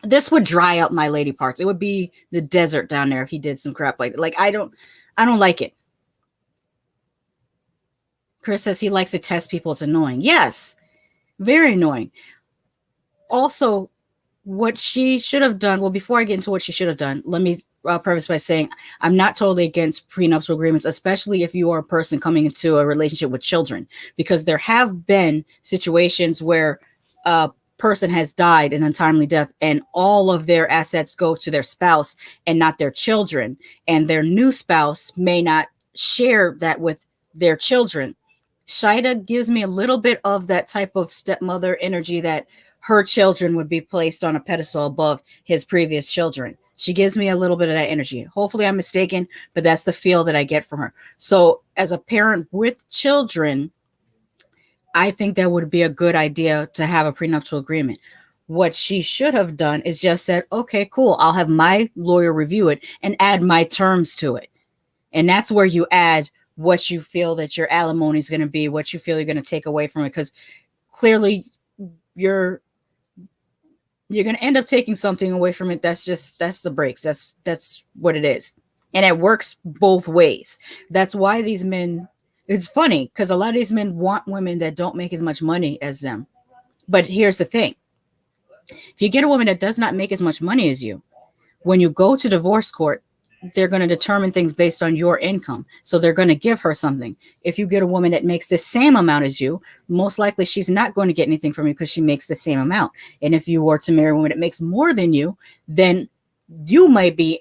this would dry up my lady parts. It would be the desert down there if he did some crap like I don't like it. Chris says he likes to test people. It's annoying. Yes, very annoying. Also, what she should have done, well, before I get into what she should have done, let me preface by saying I'm not totally against prenuptial agreements, especially if you are a person coming into a relationship with children, because there have been situations where a person has died an untimely death and all of their assets go to their spouse and not their children, and their new spouse may not share that with their children. Shaeeda gives me a little bit of that type of stepmother energy that her children would be placed on a pedestal above his previous children. She gives me a little bit of that energy. Hopefully, I'm mistaken, but that's the feel that I get from her. So, as a parent with children, I think that would be a good idea to have a prenuptial agreement. What she should have done is just said, okay, cool, I'll have my lawyer review it and add my terms to it. And that's where you add what you feel that your alimony is going to be, what you feel you're going to take away from it. Because clearly you're going to end up taking something away from it. That's the breaks. That's what it is. And it works both ways. That's why these men, it's funny because a lot of these men want women that don't make as much money as them. But here's the thing. If you get a woman that does not make as much money as you, when you go to divorce court, they're going to determine things based on your income. So they're going to give her something. If you get a woman that makes the same amount as you, most likely she's not going to get anything from you because she makes the same amount. And if you were to marry a woman that makes more than you, then you might be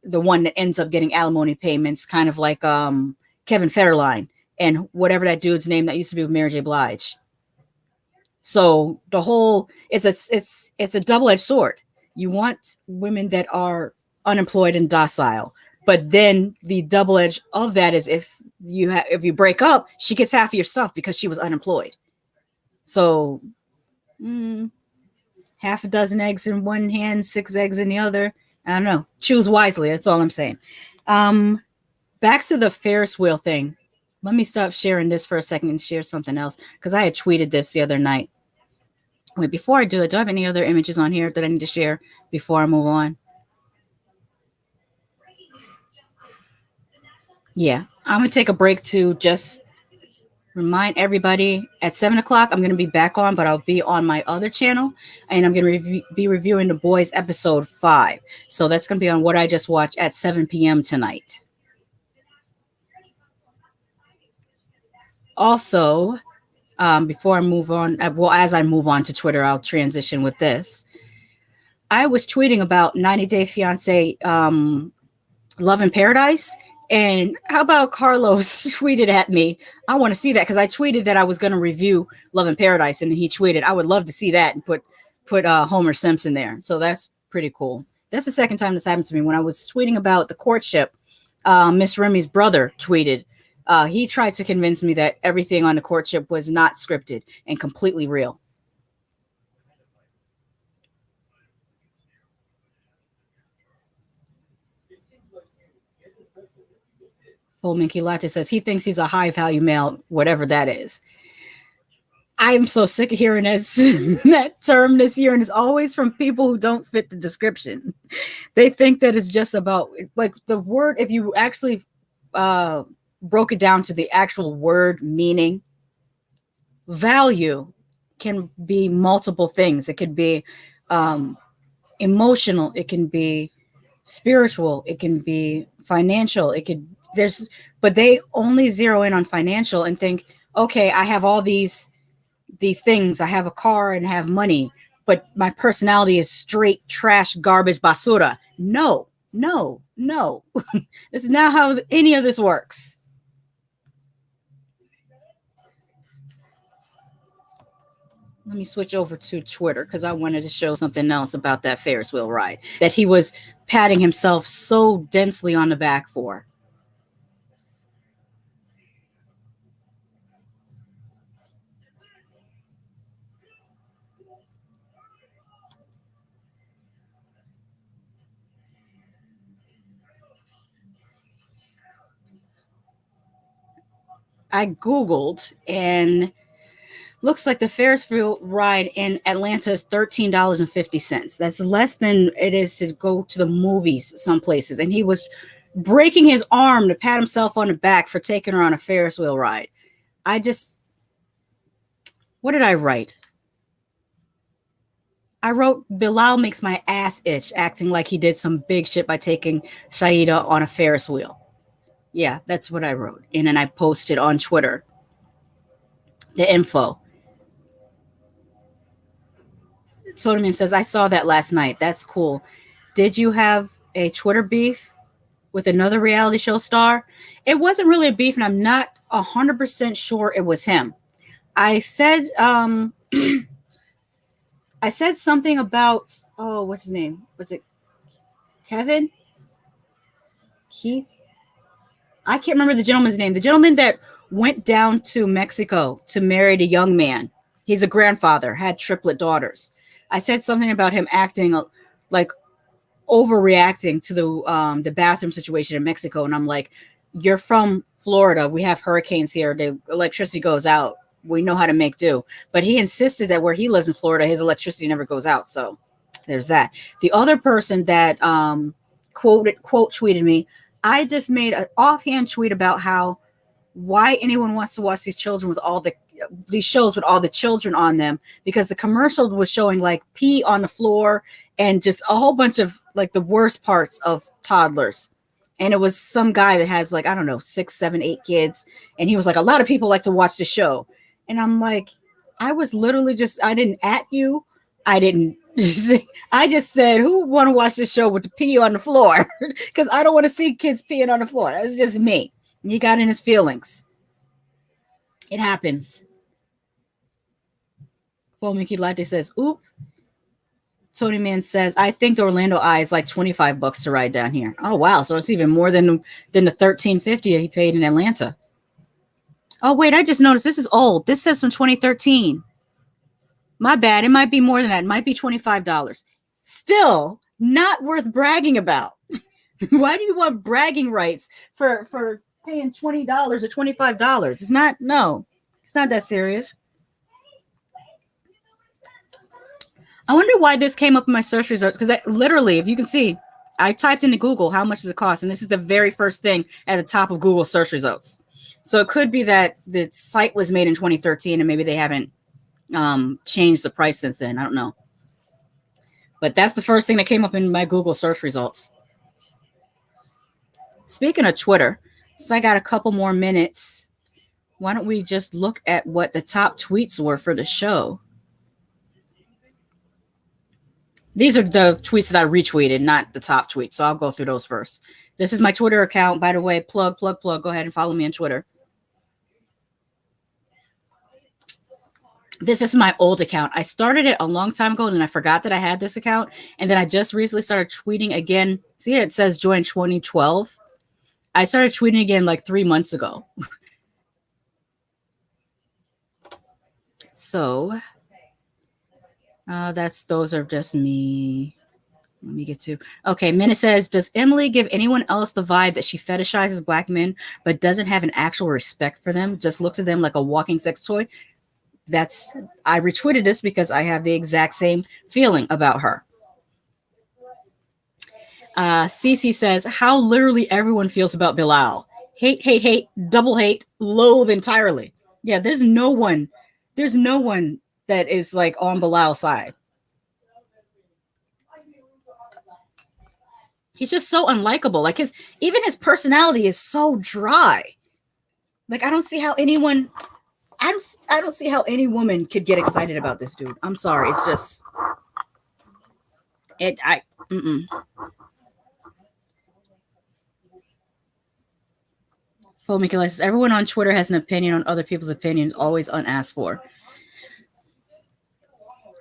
the one that ends up getting alimony payments, kind of like Kevin Federline and whatever that dude's name that used to be with Mary J. Blige. So the whole it's a double-edged sword. You want women that are unemployed and docile, but then the double edge of that is if you break up, she gets half of your stuff because she was unemployed. So half a dozen eggs in one hand, 6 eggs in the other. I don't know. Choose wisely. That's all I'm saying. Back to the Ferris wheel thing. Let me stop sharing this for a second and share something else because I had tweeted this the other night. Wait, before I do it, do I have any other images on here that I need to share before I move on? Yeah, I'm going to take a break to just remind everybody at 7 o'clock, I'm going to be back on, but I'll be on my other channel and I'm going to be reviewing The Boys episode 5. So that's going to be on What I Just Watched at 7 p.m. tonight. Also, before I move on, well, as I move on to Twitter, I'll transition with this. I was tweeting about 90 Day Fiance Love in Paradise. And how about Carlos tweeted at me? I want to see that because I tweeted that I was going to review Love in Paradise, and he tweeted, "I would love to see that," and put Homer Simpson there. So that's pretty cool. That's the second time this happened to me. When I was tweeting about the courtship, Miss Remy's brother tweeted. He tried to convince me that everything on the courtship was not scripted and completely real. Full Minky Latte says he thinks he's a high value male, whatever that is. I'm so sick of hearing that term this year, and it's always from people who don't fit the description. They think that it's just about like the word. If you actually broke it down to the actual word meaning, value can be multiple things. It could be emotional. It can be spiritual. It can be financial. But they only zero in on financial and think, okay, I have all these things. I have a car and have money, but my personality is straight trash, garbage, basura. No, no, no. This is not how any of this works. Let me switch over to Twitter because I wanted to show something else about that Ferris wheel ride that he was patting himself so densely on the back for. I Googled, and looks like the Ferris wheel ride in Atlanta is $13.50. That's less than it is to go to the movies some places. And he was breaking his arm to pat himself on the back for taking her on a Ferris wheel ride. I just, what did I write? I wrote, Bilal makes my ass itch, acting like he did some big shit by taking Shaeeda on a Ferris wheel. Yeah, that's what I wrote. And then I posted on Twitter the info. Soderman says, I saw that last night. That's cool. Did you have a Twitter beef with another reality show star? It wasn't really a beef, and I'm not 100% sure it was him. I said, I said something about, oh, what's his name? Was it Kevin? Keith? I can't remember the gentleman's name. The gentleman that went down to Mexico to marry a young man. He's a grandfather, had triplet daughters. I said something about him acting like overreacting to the bathroom situation in Mexico. And I'm like, you're from Florida. We have hurricanes here. The electricity goes out. We know how to make do. But he insisted that where he lives in Florida, his electricity never goes out. So there's that. The other person that quote tweeted me, I just made an offhand tweet about why anyone wants to watch these children with these shows with all the children on them, because the commercial was showing like pee on the floor and just a whole bunch of like the worst parts of toddlers. And it was some guy that has like, I don't know, 6, 7, 8 kids. And he was like, a lot of people like to watch the show. And I'm like, I was literally I didn't at you. I didn't. I just said, who would want to watch this show with the pee on the floor? Because I don't want to see kids peeing on the floor. That's just me. He got in his feelings. It happens. Well, Mickey Latte says, oop. Tony Man says, I think the Orlando Eye is like $25 to ride down here. Oh, wow. So it's even more than the $13.50 he paid in Atlanta. Oh, wait, I just noticed this is old. This says from 2013. My bad. It might be more than that. It might be $25. Still not worth bragging about. Why do you want bragging rights for paying $20 or $25? It's not that serious. I wonder why this came up in my search results, because literally, if you can see, I typed into Google, how much does it cost? And this is the very first thing at the top of Google search results. So it could be that the site was made in 2013 and maybe they haven't changed the price since then. I don't know. But that's the first thing that came up in my Google search results. Speaking of Twitter, since I got a couple more minutes, why don't we just look at what the top tweets were for the show? These are the tweets that I retweeted, not the top tweets. So I'll go through those first. This is my Twitter account, by the way. Plug. Go ahead and follow me on Twitter. This is my old account. I started it a long time ago and I forgot that I had this account. And then I just recently started tweeting again. See, it says join 2012. I started tweeting again like 3 months ago. So those are just me. Let me get to. Okay, Minna says, does Emily give anyone else the vibe that she fetishizes black men but doesn't have an actual respect for them? Just looks at them like a walking sex toy? I retweeted this because I have the exact same feeling about her. Cece says, how literally everyone feels about Bilal. Hate, double hate, loathe entirely. Yeah, there's no one that is like on Bilal's side. He's just so unlikable. Like even his personality is so dry. Like I don't see how I don't see how any woman could get excited about this dude. I'm sorry. It's just Fomika says, everyone on Twitter has an opinion on other people's opinions, always unasked for.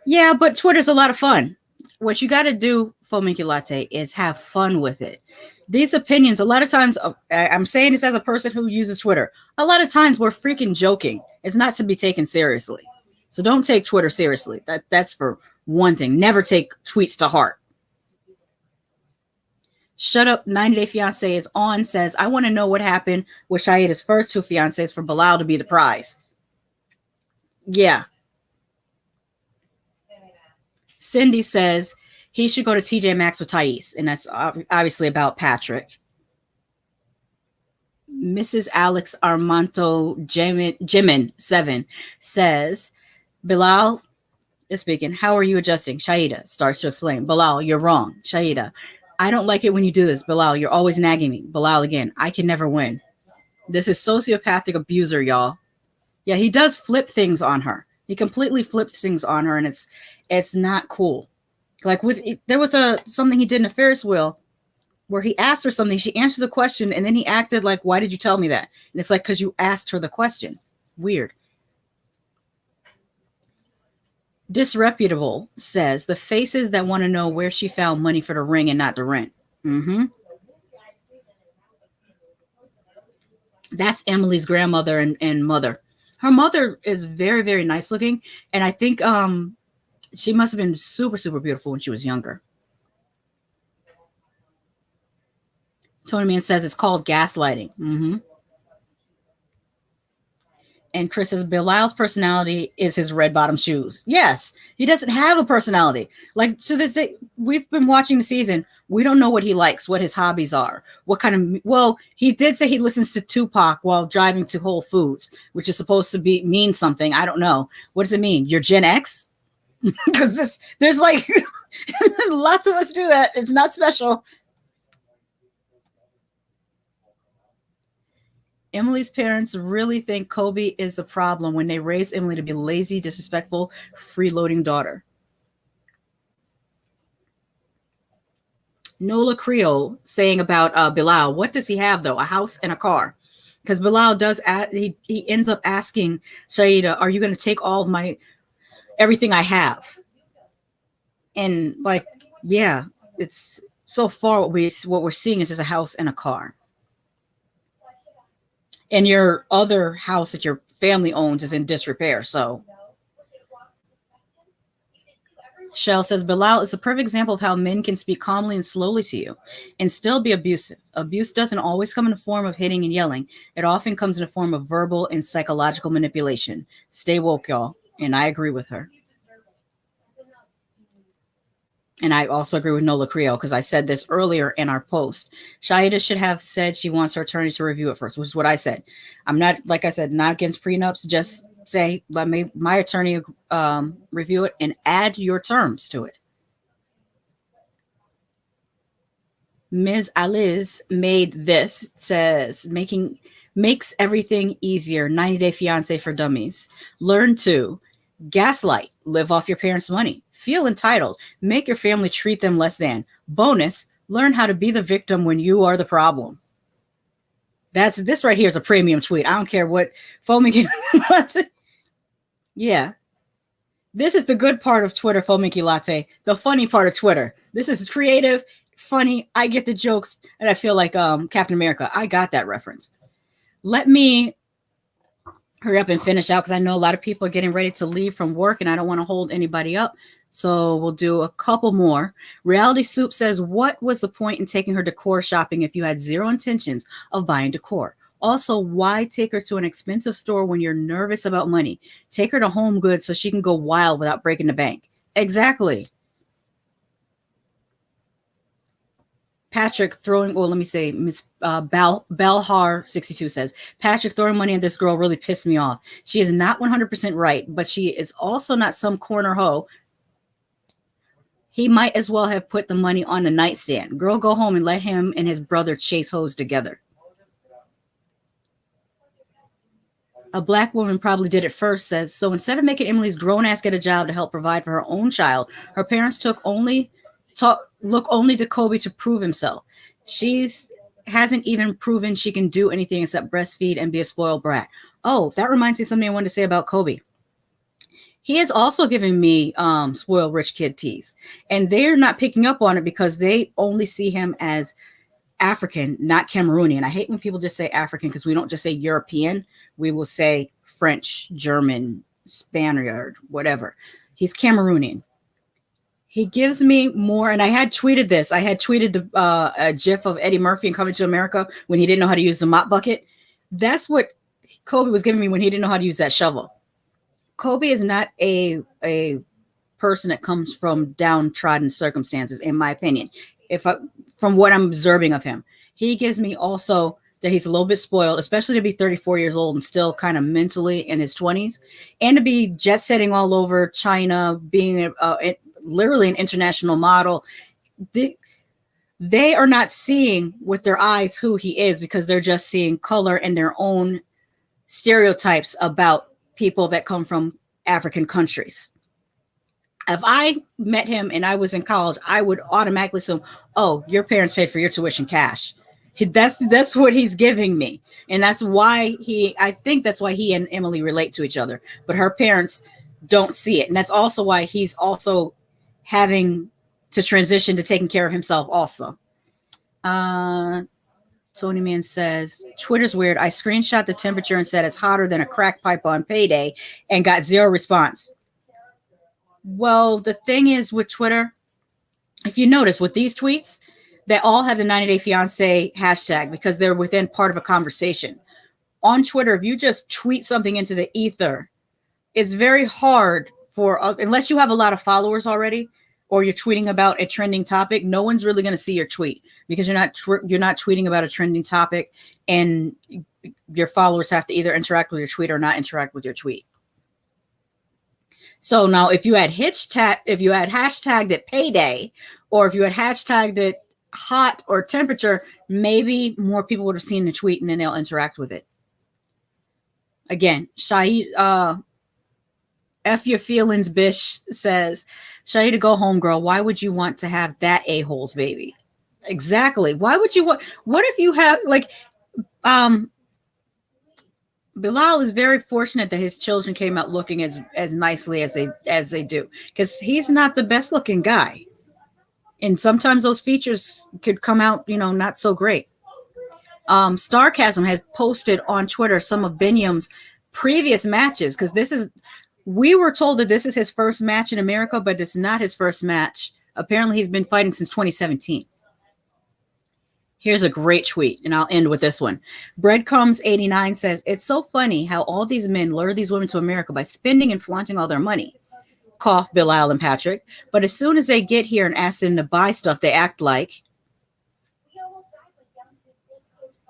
Yeah, but Twitter's a lot of fun. What you got to do, Fomiki Latte, is have fun with it. These opinions, a lot of times, I'm saying this as a person who uses Twitter, a lot of times we're freaking joking. It's not to be taken seriously. So don't take Twitter seriously. That's for one thing. Never take tweets to heart. Shut Up 90 Day Fiance is on says, I want to know what happened with Shaeeda's first two fiancés for Bilal to be the prize. Yeah. Cindy says he should go to TJ Maxx with Thais, and that's obviously about Patrick. Mrs. Alex Armanto Jimin 7 says, Bilal is speaking. How are you adjusting? Shaeeda starts to explain. Bilal, you're wrong. Shaeeda, I don't like it when you do this. Bilal, you're always nagging me. Bilal again, I can never win. This is sociopathic abuser, y'all. Yeah, he does flip things on her. He completely flips things on her, and it's not cool. Like there was something he did in a Ferris wheel where he asked her something, she answered the question, and then he acted like, why did you tell me that? And it's like, because you asked her the question. Weird. Disreputable says, the faces that want to know where she found money for the ring and not the rent. Mm-hmm. That's Emily's grandmother and mother. Her mother is very, very nice looking, and I think she must have been super, super beautiful when she was younger. Tony Man says it's called gaslighting. Mm-hmm. And Chris says Bilal's personality is his red bottom shoes. Yes, he doesn't have a personality. Like, to this day, we've been watching the season. We don't know what he likes, what his hobbies are, what kind of. Well, he did say he listens to Tupac while driving to Whole Foods, which is supposed to mean something. I don't know. What does it mean? You're Gen X? Because there's like lots of us do that. It's not special. Emily's parents really think Kobe is the problem when they raise Emily to be a lazy, disrespectful, freeloading daughter. Nola Creole saying about Bilal, what does he have though? A house and a car. Because Bilal does, he ends up asking Shaeeda, are you going to take all of everything I have? And like, yeah, it's so far what we're seeing is just a house and a car. And your other house that your family owns is in disrepair. So Shell says Bilal is a perfect example of how men can speak calmly and slowly to you and still be abusive. Abuse doesn't always come in the form of hitting and yelling. It often comes in the form of verbal and psychological manipulation. Stay woke, y'all. And I agree with her. And I also agree with Nola Creole because I said this earlier in our post. Shaeeda should have said she wants her attorney to review it first, which is what I said. I'm not, like I said, not against prenups. Just say, let my attorney review it and add your terms to it. Ms. Aliz made this, says, makes everything easier. 90 Day Fiance for Dummies. Learn to gaslight, live off your parents' money, feel entitled, make your family treat them less than. Bonus, learn how to be the victim when you are the problem. This right here is a premium tweet. I don't care what foaming. Yeah. This is the good part of Twitter, Fominky Latte. The funny part of Twitter. This is creative, funny. I get the jokes, and I feel like Captain America. I got that reference. Let me hurry up and finish out because I know a lot of people are getting ready to leave from work, and I don't want to hold anybody up. So we'll do a couple more. Reality Soup says, what was the point in taking her decor shopping if you had zero intentions of buying decor? Also, why take her to an expensive store when you're nervous about money? Take her to Home Goods so she can go wild without breaking the bank. Exactly. Patrick throwing, well, let me say, Miss Belhar62 says, Patrick throwing money at this girl really pissed me off. She is not 100% right, but she is also not some corner hoe. He might as well have put the money on the nightstand. Girl, go home and let him and his brother chase hoes together. A black woman probably did it first, says, so instead of making Emily's grown ass get a job to help provide for her own child, her parents look only to Kobe to prove himself. Hasn't even proven she can do anything except breastfeed and be a spoiled brat. Oh, that reminds me of something I wanted to say about Kobe. He is also giving me spoiled rich kid tease, and they're not picking up on it because they only see him as African, not Cameroonian. I hate when people just say African because we don't just say European. We will say French, German, Spaniard, whatever. He's Cameroonian. He gives me more, and I had tweeted this. I had tweeted a GIF of Eddie Murphy in Coming to America when he didn't know how to use the mop bucket. That's what Kobe was giving me when he didn't know how to use that shovel. Kobe is not a person that comes from downtrodden circumstances, in my opinion. From what I'm observing of him, he gives me also that he's a little bit spoiled, especially to be 34 years old and still kind of mentally in his 20s, and to be jet setting all over China, being literally an international model. They are not seeing with their eyes who he is because they're just seeing color and their own stereotypes about people that come from African countries. If I met him and I was in college, I would automatically assume, oh, your parents paid for your tuition cash. That's what he's giving me. And that's why I think that's why he and Emily relate to each other. But her parents don't see it. And that's also why he's also having to transition to taking care of himself also. Tony Man says, Twitter's weird. I screenshot the temperature and said it's hotter than a crack pipe on payday and got zero response. Well, the thing is with Twitter, if you notice with these tweets, they all have the 90-day fiance hashtag because they're within part of a conversation. On Twitter, if you just tweet something into the ether, it's very hard unless you have a lot of followers already, or you're tweeting about a trending topic, no one's really going to see your tweet because you're not tweeting about a trending topic, and your followers have to either interact with your tweet or not interact with your tweet. So now if you had hashtagged it payday, or if you had hashtagged it hot or temperature, maybe more people would have seen the tweet and then they'll interact with it. Again, Shaeeda, F your feelings, bish, says, Shaeeda, go home, girl. Why would you want to have that a-hole's baby? Exactly. Why would you want, what if you have, like, Bilal is very fortunate that his children came out looking as nicely as they do, because he's not the best looking guy. And sometimes those features could come out, not so great. Starcasm has posted on Twitter some of Binyam's previous matches, because we were told that this is his first match in America, but it's not his first match. Apparently he's been fighting since 2017. Here's a great tweet, and I'll end with this one. Breadcrumbs89 says, it's so funny how all these men lure these women to America by spending and flaunting all their money. Cough, Bilal and Patrick. But as soon as they get here and ask them to buy stuff, they act like.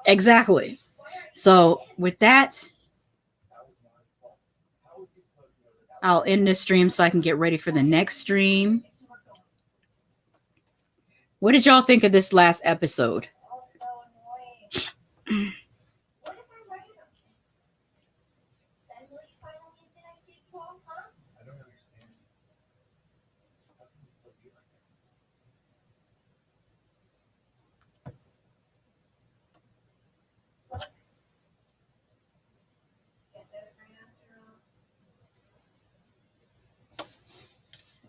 Exactly. So with that, I'll end this stream so I can get ready for the next stream. What did y'all think of this last episode?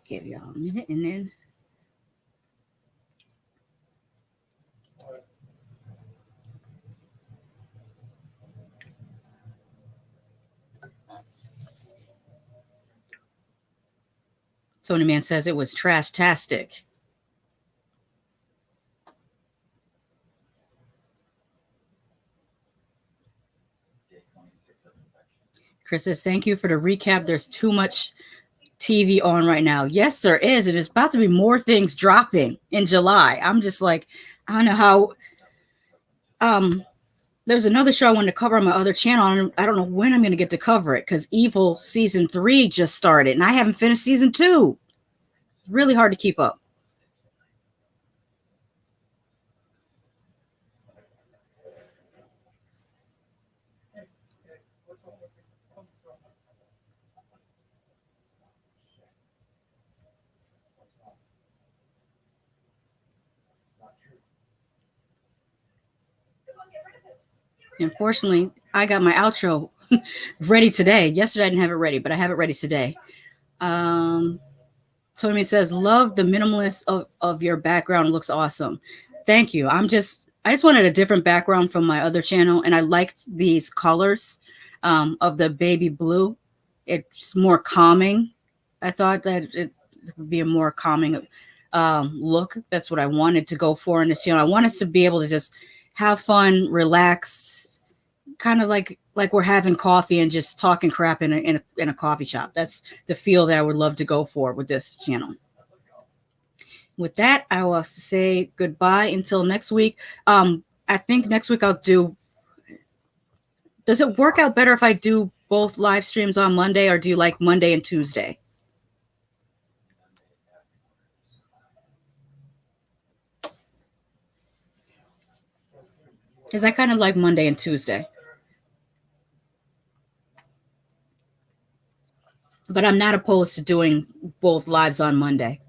Give y'all a minute and then. Tony Man says it was trash-tastic. Chris says, thank you for the recap. There's too much TV on right now. Yes, there is. And there's about to be more things dropping in July. I'm just like, I don't know how. There's another show I wanted to cover on my other channel. I don't know when I'm going to get to cover it because Evil season 3 just started and I haven't finished season 2. It's really hard to keep up. Unfortunately, I got my outro ready today. Yesterday, I didn't have it ready, but I have it ready today. Tony says, love the minimalist of your background. Looks awesome. Thank you. I just wanted a different background from my other channel, and I liked these colors of the baby blue. It's more calming. I thought that be a more calming look. That's what I wanted to go for in this. I wanted to be able to just have fun, relax, kind of like we're having coffee and just talking crap in a coffee shop. That's the feel that I would love to go for with this channel. With that, I will say goodbye until next week. I think next week I'll do. Does it work out better if I do both live streams on Monday, or do you like Monday and Tuesday? Because I kind of like Monday and Tuesday. But I'm not opposed to doing both lives on Monday.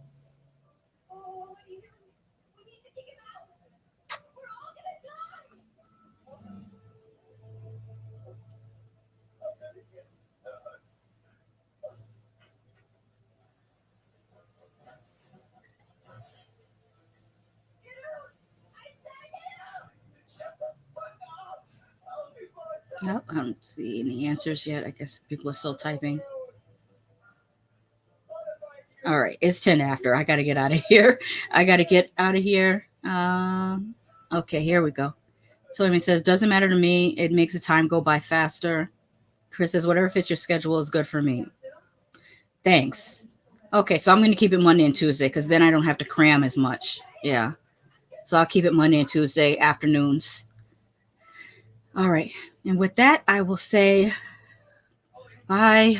Nope, I don't see any answers yet. I guess people are still typing. All right, it's 10 after. I got to get out of here. Okay, here we go. So Amy says, doesn't matter to me. It makes the time go by faster. Chris says, whatever fits your schedule is good for me. Thanks. Okay, so I'm going to keep it Monday and Tuesday because then I don't have to cram as much. Yeah. So I'll keep it Monday and Tuesday afternoons. All right. And with that, I will say bye.